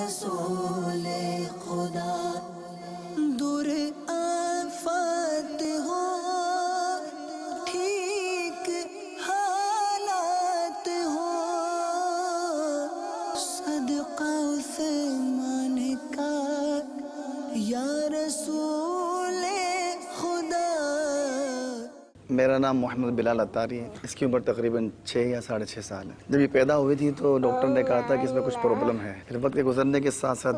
رسول خدا دور آفات ہو ٹھیک حالات ہو صدقہ عثمان کا یا رسول خدا. میرا نام محمد بلال اتاری ہے. اس کی عمر تقریباً 6 یا 6.5 سال ہے. جب یہ پیدا ہوئی تھی تو ڈاکٹر نے کہا تھا کہ اس میں کچھ پرابلم ہے. پھر وقت کے گزرنے کے ساتھ ساتھ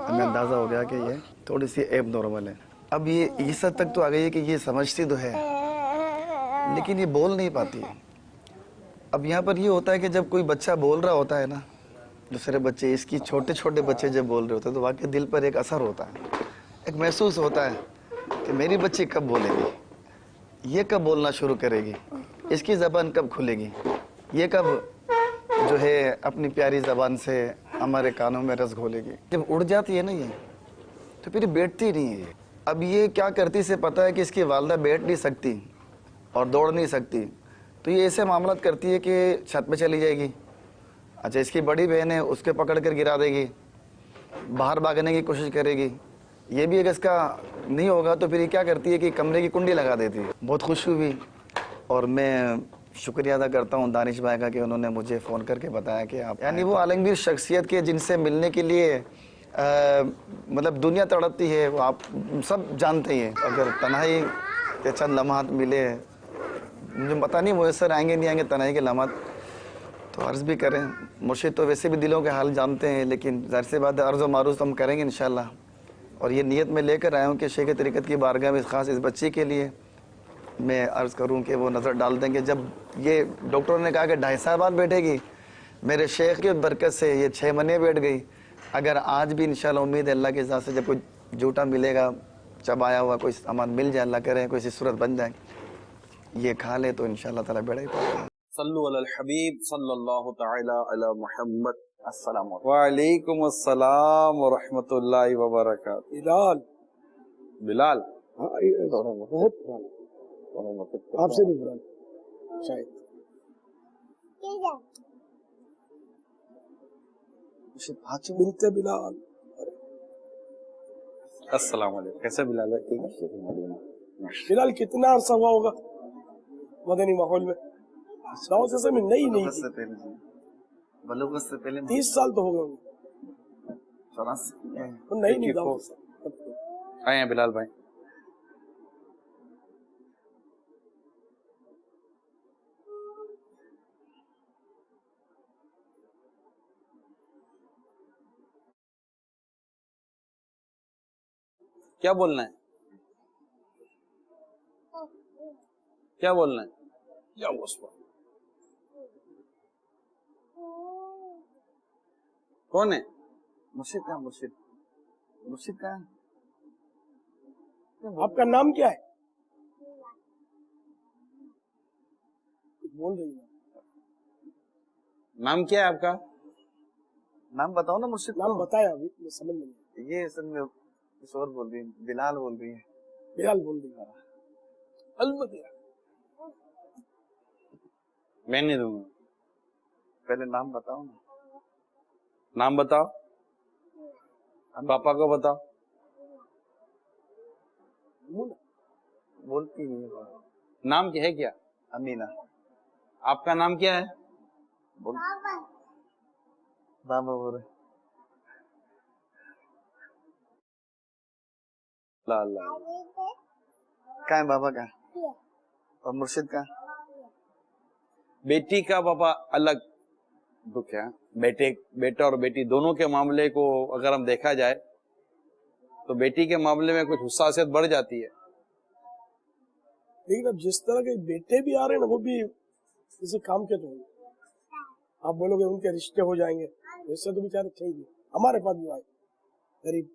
ہمیں اندازہ ہو گیا کہ یہ تھوڑی سی ایب نارمل ہے. اب یہ اس حد تک تو آ گئی ہے کہ یہ سمجھتی تو ہے لیکن یہ بول نہیں پاتی ہے. اب یہاں پر یہ ہوتا ہے کہ جب کوئی بچہ بول رہا ہوتا ہے نا، دوسرے بچے، اس کی چھوٹے چھوٹے بچے جب بول رہے ہوتے ہیں تو واقعی دل پر ایک اثر ہوتا ہے، ایک محسوس ہوتا ہے کہ میری بچی کب بولے گی، یہ کب بولنا شروع کرے گی، اس کی زبان کب کھلے گی، یہ کب جو ہے اپنی پیاری زبان سے ہمارے کانوں میں رس گھولے گی. جب اڑ جاتی ہے نا یہ تو پھر بیٹھتی نہیں ہے. اب یہ کیا کرتی سے پتہ ہے کہ اس کی والدہ بیٹھ نہیں سکتی اور دوڑ نہیں سکتی، تو یہ ایسے معاملات کرتی ہے کہ چھت پہ چلی جائے گی. اچھا، اس کی بڑی بہن ہے، اس کے پکڑ کر گرا دے گی، باہر بھاگنے کی کوشش کرے گی. یہ بھی اگر اس کا نہیں ہوگا تو پھر یہ کیا کرتی ہے کہ کمرے کی کنڈی لگا دیتی ہے. بہت خوش ہوئی اور میں شکریہ ادا کرتا ہوں دانش بھائی کا کہ انہوں نے مجھے فون کر کے بتایا کہ آپ یعنی وہ عالمگیر شخصیت کے جن سے ملنے کے لیے مطلب دنیا تڑپتی ہے، وہ آپ سب جانتے ہیں. اگر تنہائی کے چند لمحات ملے، مجھے پتہ نہیں میسر آئیں گے نہیں آئیں گے تنہائی کے لمحات، تو عرض بھی کریں. مرشد تو ویسے بھی دلوں کے حال جانتے ہیں، لیکن ظاہر سی بات ہے عرض و معروض تو ہم کریں گے انشاءاللہ. اور یہ نیت میں لے کر آیا ہوں کہ شیخ طریقت کی بارگاہ میں خاص اس بچی کے لیے میں عرض کروں کہ وہ نظر ڈال دیں گے. جب یہ ڈاکٹروں نے کہا کہ 2.5 سال بعد بیٹھے گی، میرے شیخ کی برکت سے یہ 6 مہینے بیٹھ گئی. اگر آج بھی انشاءاللہ امید ہے اللہ کے ذات سے جب کوئی جھوٹا ملے گا، چبایا ہوا کوئی سامان مل جائے، اللہ کرے کوئی سی صورت بن جائے، یہ کھا لے تو انشاءاللہ تعالیٰ بیڑا ہی پائے. صلو علی الحبیب صلی اللہ تعالی علی محمد. السلام علیکم. وعلیکم السلام ورحمۃ اللہ وبرکاتہ. بلال بہت پرانا، آپ سے بھی پرانا شاید. بنت بلال. السلام علیکم. کیسے بلال ہے؟ ٹھیک ہے. بلال کتنا عرصہ ہوا ہوگا مدنی ماحول میں؟ دعوت اسلامی میں نئی نہیں تھی. بلوغت سے پہلے 30 سال تو ہو گئے ہوں گے. 84 نہیں دعوت اسلامی. آئے ہیں بلال بھائی. کیا بولنا ہے؟ کیا بولنا ہے؟ یا وصفہ. کون ہے؟ مرشد کا مرشد کا آپ کا نام کیا ہے؟ بول رہی ہے. نام کیا ہے آپ کا؟ نام بتاؤ نا مرشد نام کو. بتایا ابھی میں سمجھ نہیں. یہ اصل میں کچھ اور بول رہی ہے، بلال بول رہی ہے. بلال بول رہی ہے. البتہ میں نہیں دوں گا. پہلے نام بتاؤ نا. نام بتاؤ. پاپا کو بتاؤ. بولتی نہیں ہے. نام کیا ہے؟ کیا امینہ. آپ کا نام کیا ہے؟ بابا بول رہے. کہاں ہے بابا کا اور مرشد کا؟ بیٹی کا پاپا الگ دکھ ہے. بیٹا اور بیٹی دونوں کے معاملے کو اگر ہم دیکھا جائے تو بیٹی کے معاملے میں کچھ حساسیت بڑھ جاتی ہے. لیکن اب جس طرح کے بیٹے بھی آ رہے ہیں نا، وہ بھی کسی کام کے تو ہوں. آپ بولو گے ان کے رشتے ہو جائیں گے، اس سے تو بیچارے تھے ہی. ہمارے پاس بھی آئے غریب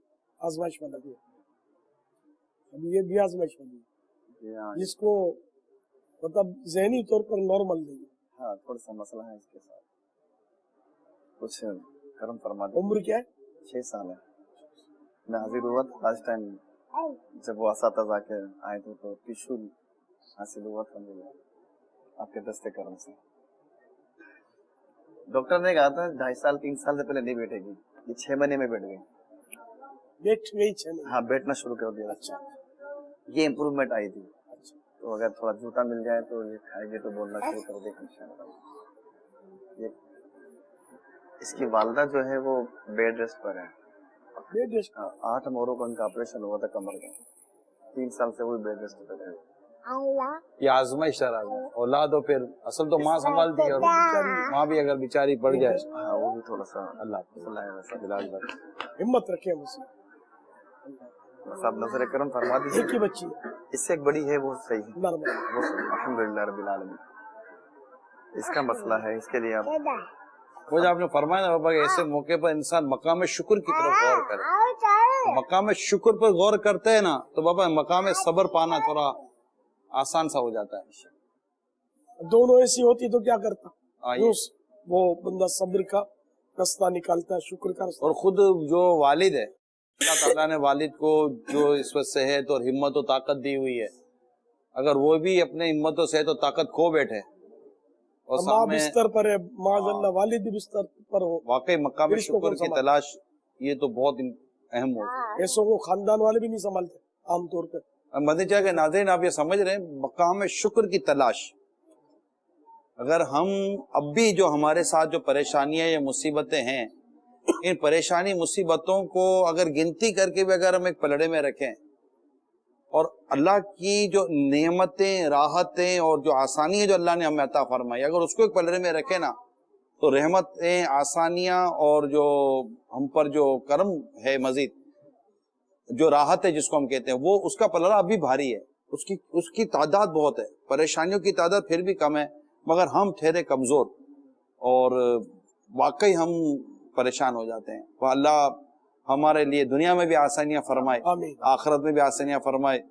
آزمائش میں لگے. ابھی یہ بھی آزمائش میں لگے جس کو مطلب ذہنی طور پر نارمل نہیں ہے. ہاں، تھوڑا سا مسئلہ ہے اس کے ساتھ. کچھ کرم فرما دیں. عمر کیا ہے؟ 6 سال ہے. میں حاضر ہوا تھا لاسٹ ٹائم جب وہ اساتذہ کے آئے تھے تو ٹیشو حاصل ہوا تھا مجھے آپ کے دستے کرم سے. ڈاکٹر نے کہا تھا 2.5 سال 3 سال سے پہلے نہیں بیٹھے گی. ये 6 महीने में बैठ गई। बैठ गई 6 महीने। हाँ, बैठना शुरू कर दिया। अच्छा ये इम्प्रूवमेंट आई थी। अच्छा। तो अगर थोड़ा झूठा मिल जाए तो ये खाएगी तो बोलना शुरू कर देगी इंशाल्लाह। ये इसकी वालदा जो है वो बेड रेस्ट पर है। Bed rest. 8 मोहरों का उनका ऑपरेशन हुआ था कमर का, 3 साल से वो बेड रेस्ट पर है। ये आजमाइश है, औलाद हो फिर असल तो माँ संभालती है, और माँ भी अगर बेचारी पड़ जाए, हाँ, वो भी थोड़ा सा अल्लाह सुलाए वैसा। इलाज कर। हिम्मत रखे मुझसे। बस आप नजर करम फरमा दीजिए। एक ही बच्ची है, इससे एक बड़ी है, वो सही है, नॉर्मल। वो सही है, अल्हम्दुलिल्लाह रब्बिल आलमीन। इसका मसला है, इसके लिए आप वो जो आपने फरमाया ना बाबा, ऐसे मौके पर इंसान मकाम शुक्र की तरफ गौर करे। तो मकाम शुक्र पर गौर करते हैं ना तो बाबा मकाम सब्र पाना थोड़ा आसान सा हो जाता है। दोनों ऐसी होती तो क्या करता? आइए। वो बंदा सब्र का रास्ता निकालता है, शुक्र का रास्ता। और खुद जो वालिद है, अल्लाह ताला ने वालिद को जो इस वक्त सेहत और हिम्मत और ताकत दी हुई है, अगर वो भी अपने हिम्मत और सेहत और ताकत खो बैठे और माँ सामने बिस्तर पर है, माज़अल्लाह वालिद भी बिस्तर पर हो, वाकई मकाम फिर इसको शुक्र कौन की संभाले? तलाश, ये तो बहुत अहम हो। ऐसों को खानदान वाले भी नहीं संभालते आमतौर पे। मदीना के नाज़रीन, आप ये समझ रहे हैं, मकाम शुक्र की तलाश। अगर हम अब भी जो हमारे साथ जो परेशानियां या मुसीबतें हैं, इन परेशानी मुसीबतों को अगर गिनती करके भी अगर हम एक पलड़े में रखें और अल्लाह की जो नेमतें, राहतें और जो आसानियां जो अल्लाह ने हमें अता फरमाई, अगर उसको एक पलड़े में रखें ना, तो रहमतें, आसानियां और जो हम पर जो करम है, मजीद जो राहत है जिसको हम कहते हैं, वो उसका पलड़ा अभी भारी है। उसकी तादाद बहुत है, परेशानियों की तादाद फिर भी कम है, मगर हम ठहरे कमजोर और वाकई हम परेशान हो जाते हैं। तो अल्लाह हमारे लिए दुनिया में भी आसानियां फरमाए, आखिरत में भी आसानियां फरमाए।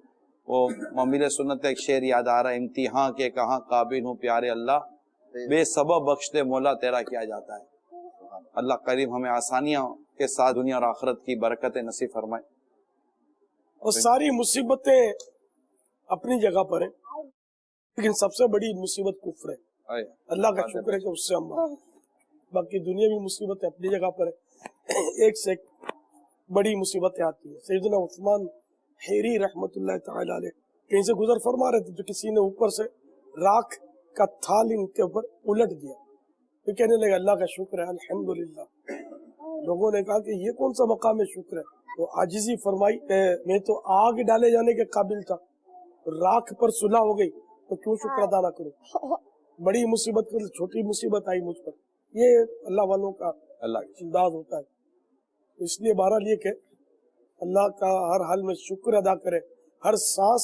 वो ममीर सुन्नत का एक शेर याद आ रहा है, इम्तिहान के कहाँ काबिल हूँ प्यारे अल्लाह, बेसबब बख्शते मौला तेरा किया जाता है। अल्लाह करीम हमें आसानियों के साथ दुनिया और आखिरत की बरकतें नसीब फरमाए। और सारी मुसीबतें अपनी जगह पर है, लेकिन सबसे बड़ी मुसीबत कुफ्र है। अल्लाह का शुक्र है कि उससे हम बाकी दुनियावी मुसीबतें अपनी जगह पर है। एक से एक बड़ी मुसीबतें आती है। सैयदना उस्मान हेरी रहमतुल्लाह तआला अलैह कहीं से गुजर फरमा रहे थे, तो किसी ने ऊपर से राख का थाल इनके ऊपर उलट दिया, तो कहने लगे अल्लाह का शुक्र है, अल्हम्दुलिल्लाह। लोगों ने कहा कि ये कौन सा मकाम है शुक्र है? तो आजिजी फरमाई, मैं तो आग डाले जाने के काबिल था, राख पर सुलह हो गई, तो क्यों शुक्र अदा ना करूं? बड़ी मुसीबत को छोटी मुसीबत आई मुझ पर, ये अल्लाह वालों का अंदाज होता है। तो इसलिए बहरहाल ये कि अल्लाह का हर हाल में शुक्र अदा करे। हर सांस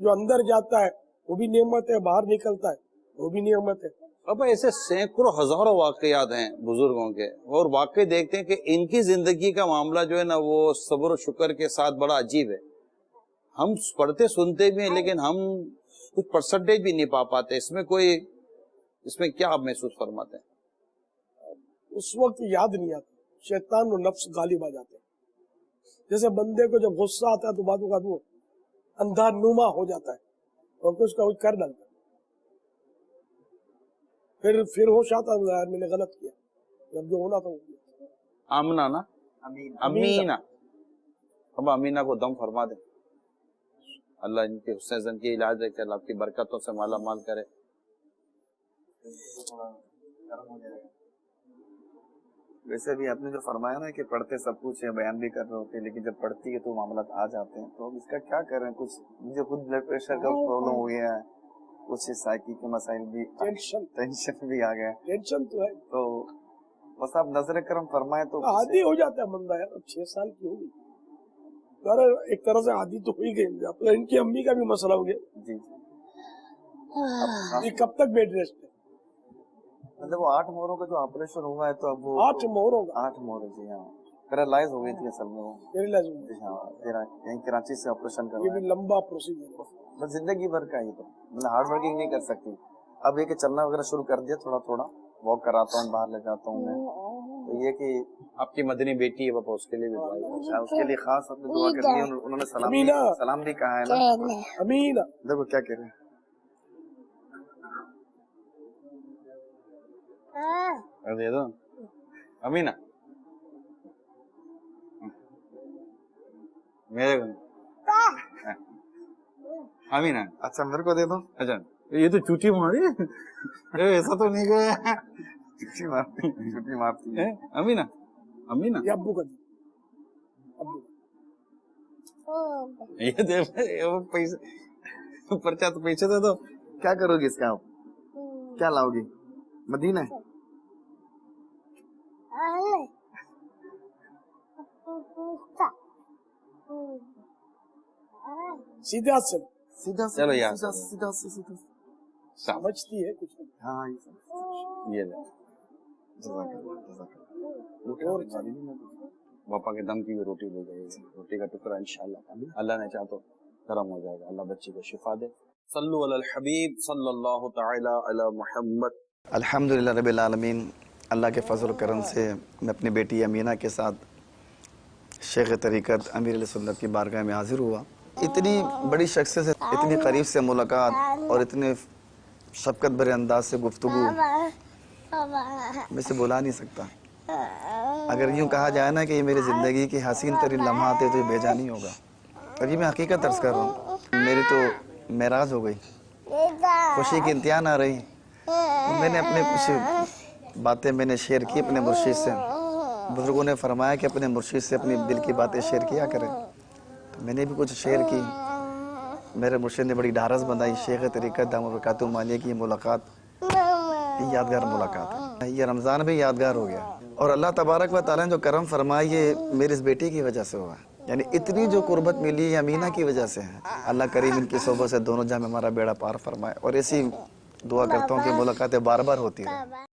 जो अंदर जाता है वो भी नेमत है, बाहर निकलता है वो भी नेमत है। अब ऐसे सैकड़ों हजारों वाकयात हैं बुजुर्गों के, और वाकई देखते हैं कि इनकी जिंदगी का मामला जो है ना, वो सब्र और शुक्र के साथ बड़ा अजीब है। हम पढ़ते सुनते भी हैं, लेकिन हम कुछ परसेंटेज भी नहीं पा पाते। इसमें क्या आप महसूस फरमाते हैं? उस वक्त याद नहीं आता, शैतान और नफ्स गालिब आ जाते हैं। जैसे बंदे को जब गुस्सा आता है तो बातों का वो अंधा नुमा हो जाता है और कुछ का कुछ कर डालता है, फिर होश आता है, यार मैंने गलत किया, जब जो होना था वो किया। आमना ना, अमीना, अब अमीना को दम फरमा दे। अल्लाह इनके हुस्न ज़न के इलाज रखे, अल्लाह की बरकतों से माला माल करे। वैसे भी आपने जो फरमाया ना कि पढ़ते सब कुछ है, बयान भी कर रहे होते हैं, लेकिन जब पढ़ती है तो मामला आ जाते हैं, तो अब इसका क्या करें? कुछ मुझे खुद ब्लड प्रेशर का प्रॉब्लम हो गया है, कुछ साइकिल के मसाइल भी, टेंशन भी आ गया। टेंशन तो है, तो बस आप नजर करम फरमाए तो आदि हो जाता है बंदा। यार अब 6 साल की होगी, एक तरह से आदि तो हो ही गई। इनकी अम्मी का भी मसला हो गया जी। ये कब तक बेड रेस्ट है? मतलब वो 8 मोहरों का जो ऑपरेशन हुआ है, तो अब वो 8 मोहरों का 8 मोहर, जी हाँ, पैरालाइज हो गई थी असल में वो। पैरालाइज हो गई, जी हाँ, यहीं कराची से ऑपरेशन ये करवाया। भी लंबा प्रोसीजर है, बस जिंदगी भर का ही, तो मतलब हार्ड वर्किंग नहीं कर सकती। अब ये कि चलना वगैरह शुरू कर दिया, थोड़ा थोड़ा वॉक कराता हूँ, बाहर ले जाता हूँ मैं। तो ये कि आपकी मदनी बेटी है बाबा, उसके लिए भी दुआ है। उसके लिए खास अपनी दुआ करनी है। उन्होंने सलाम भी कहा है ना। अमीना देखो क्या कह रहे हैं, दे दो अमीना। मेरे अमीना अच्छा मेरे को दे दो। अच्छा ये तो चूटी मारी ऐसा तो नहीं गया छुट्टी मारती है। अमीना अमीना ये अब्बू का दो, अब्बू का। ये दे वो पैसे पर्चा तो पैसे दे दो। क्या करोगे इसका आप? क्या लाओगे? मदीना सीधे हाथ से सीधा चलो यार। सीधा समझती है कुछ नहीं। हाँ ये ले और पापा के दम की भी रोटी ले जाएगी, रोटी का टुकड़ा इंशाल्लाह अल्लाह ने चाहा तो करम हो जाएगा। अल्लाह बच्ची को शिफा दे। सल्लु अलल हबीब सल्लल्लाहु तआला अला मुहम्मद। अल्हम्दुलिल्लाह रब्बिल आलमीन। अल्लाह के फजल और करम से मैं अपनी बेटी अमीना के साथ शेख तरीक़त अमीर सुन्नत की बारगाह में हाजिर हुआ। इतनी बड़ी शख्सियत से इतनी करीब से मुलाकात और इतने शफकत भरे अंदाज से गुफ्तगू मैं इसे बुला नहीं सकता। अगर यूँ कहा जाए ना कि ये मेरी ज़िंदगी की हसीन तरीन लम्हात है तो ये बेजा नहीं होगा। और ये मैं हकीकत अर्ज़ कर रहा हूँ, मेरी तो मेराज हो गई, खुशी की इंतहा ना रही। मैंने अपने कुछ बातें मैंने शेयर की अपने मुर्शिद से। बुज़ुर्गों ने फरमाया कि अपने मुर्शिद से अपनी दिल की बातें शेयर किया करें, तो मैंने भी कुछ शेयर की। मेरे मुर्शिद ने बड़ी ढारस बनाई। शेख तरीक़त दामद बरकातुहू मालिया की मुलाकात यादगार मुलाकात है। ये रमज़ान भी यादगार हो गया और अल्लाह तबारक व तआला ने जो करम फरमाया ये मेरी इस बेटी की वजह से हुआ। यानी इतनी जो कुर्बत मिली है अमीना की वजह से है। अल्लाह करीम इनकी सोबत से दोनों जहाँ में हमारा बेड़ा पार फरमाए और ऐसी दुआ करता हूँ कि मुलाकातें बार बार होती रहे।